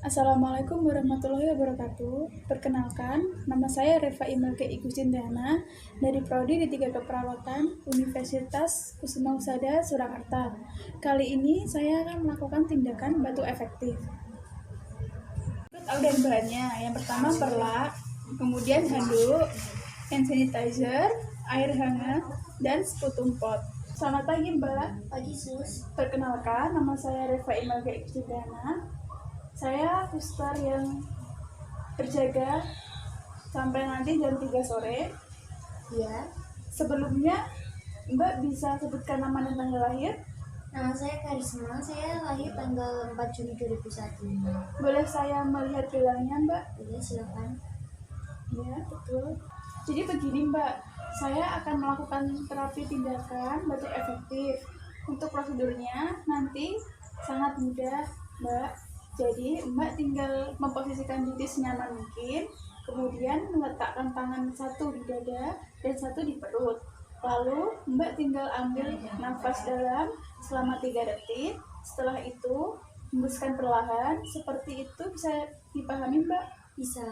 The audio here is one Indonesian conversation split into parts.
Assalamualaikum warahmatullahi wabarakatuh. Perkenalkan, nama saya Reva Imelke Igusintiana dari Prodi D3 Keperawatan Universitas Kusuma Husada, Surakarta. Kali ini saya akan melakukan tindakan batu efektif. Berikut dan bahannya. Yang pertama perlak, kemudian handuk, hand sanitizer, air hangat, dan sputum pot. Selamat pagi Mbak. Pagi Sus. Perkenalkan, nama saya Reva Imelke Igusintiana. Saya suster yang berjaga sampai nanti jam 3 sore. Ya. Sebelumnya, Mbak bisa sebutkan nama dan tanggal lahir? Nama saya Karisma. Saya lahir tanggal 4 Juni 2001. Boleh saya melihat gelangnya, Mbak? Ya, silakan. Ya, betul. Jadi begini, Mbak. Saya akan melakukan terapi tindakan batu efektif. Untuk prosedurnya nanti sangat mudah, Mbak. Jadi, Mbak tinggal memposisikan diri senyaman mungkin, kemudian meletakkan tangan satu di dada dan satu di perut. Lalu, Mbak tinggal ambil nafas dalam selama 3 detik. Setelah itu, hembuskan perlahan. Seperti itu bisa dipahami, Mbak? Bisa.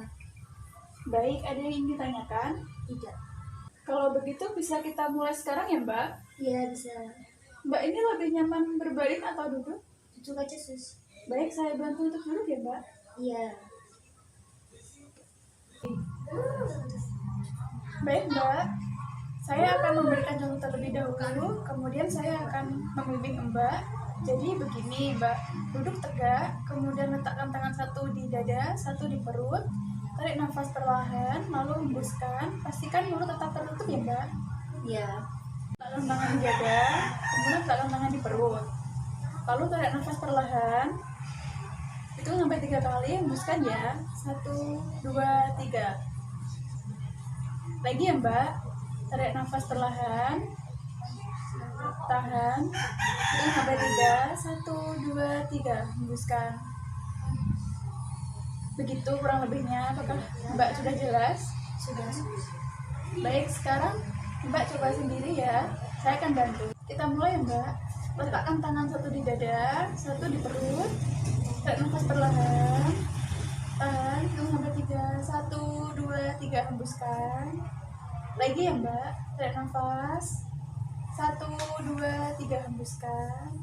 Baik, ada yang ingin ditanyakan? Tidak. Kalau begitu, bisa kita mulai sekarang ya, Mbak? Iya, bisa. Mbak ini lebih nyaman berbaring atau duduk? Duduk aja Sus. Baik, saya bantu untuk duduk ya, Mbak. Iya. Baik, Mbak. Saya akan memberikan contoh terlebih dahulu, kemudian saya akan membimbing Mbak. Jadi begini, Mbak. Duduk tegak, kemudian letakkan tangan satu di dada, satu di perut. Tarik nafas perlahan, lalu hembuskan. Pastikan mulut tetap tertutup ya, Mbak. Iya. Letakkan tangan di dada, kemudian letakkan tangan di perut. Lalu tarik nafas perlahan. Itu sampai 3 kali, hembuskan ya. 1, 2, 3. Lagi ya, Mbak. Tarik nafas perlahan. Tahan. Itu sampai 3. 1, 2, 3. Hembuskan. Begitu kurang lebihnya. Apakah Mbak sudah jelas? Sudah. Baik, sekarang Mbak coba sendiri ya. Saya akan bantu. Kita mulai ya, Mbak. Letakkan tangan satu di dada, satu di perut. Tarik nafas perlahan. Tahan, hitung sampai 3. 1, 2, 3. Hembuskan. Lagi ya, Mbak. Tarik nafas. 1, 2, 3. Hembuskan.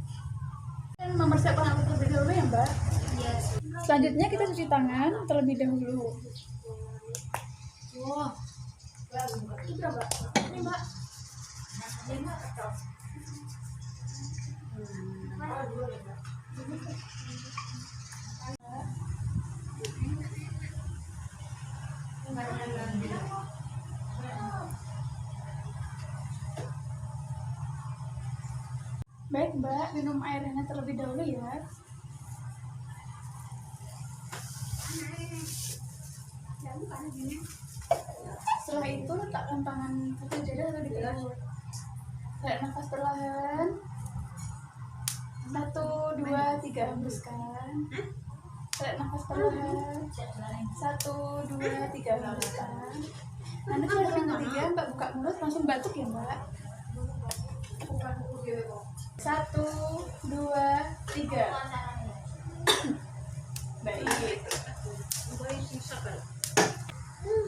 Dan mempersiapkan alat terlebih dahulu ya, Mbak. Iya. Selanjutnya kita cuci tangan terlebih dahulu. Wah. Ini berapa? Ini, Mbak. 5 atau? Baik, Mbak, minum airnya terlebih dahulu ya. Setelah itu letakkan tangan satu di dada, satu di perut. Tarik nafas perlahan. 1, 2, 3. Hembuskan. Tarik nafas perlahan. 1, 2, 3. Hembuskan. Nanti pada yang ketiga Mbak buka mulut langsung batuk ya, Mbak. 1, 2, 3. Baik.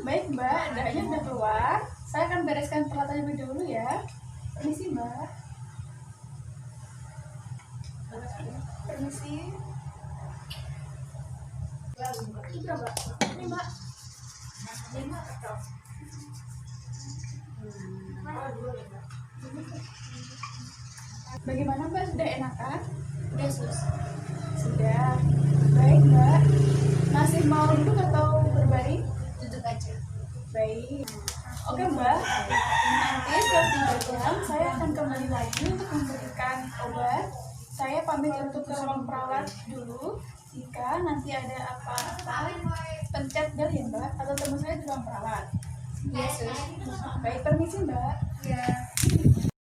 Baik, Mbak, darahnya sudah keluar. Saya akan bereskan peralatannya lebih dahulu ya. Permisi, Mbak. Permisi. Ini berapa? Ini, Mbak. 5 atau? Bagaimana, Mbak? Sudah enakan? Udah Sus. Sudah. Baik, Mbak. Masih mau duduk atau berbaring? Duduk aja. Baik. Oke, Mbak. Nanti setelah 3 jam saya akan kembali lagi untuk memberikan obat. Saya pamit untuk ke ruang perawat dulu. Jika nanti ada apa-apa, pencet bel ya, Mbak, atau teman saya di ruang perawat. Iya Sus. Baik, permisi, Mbak. Iya.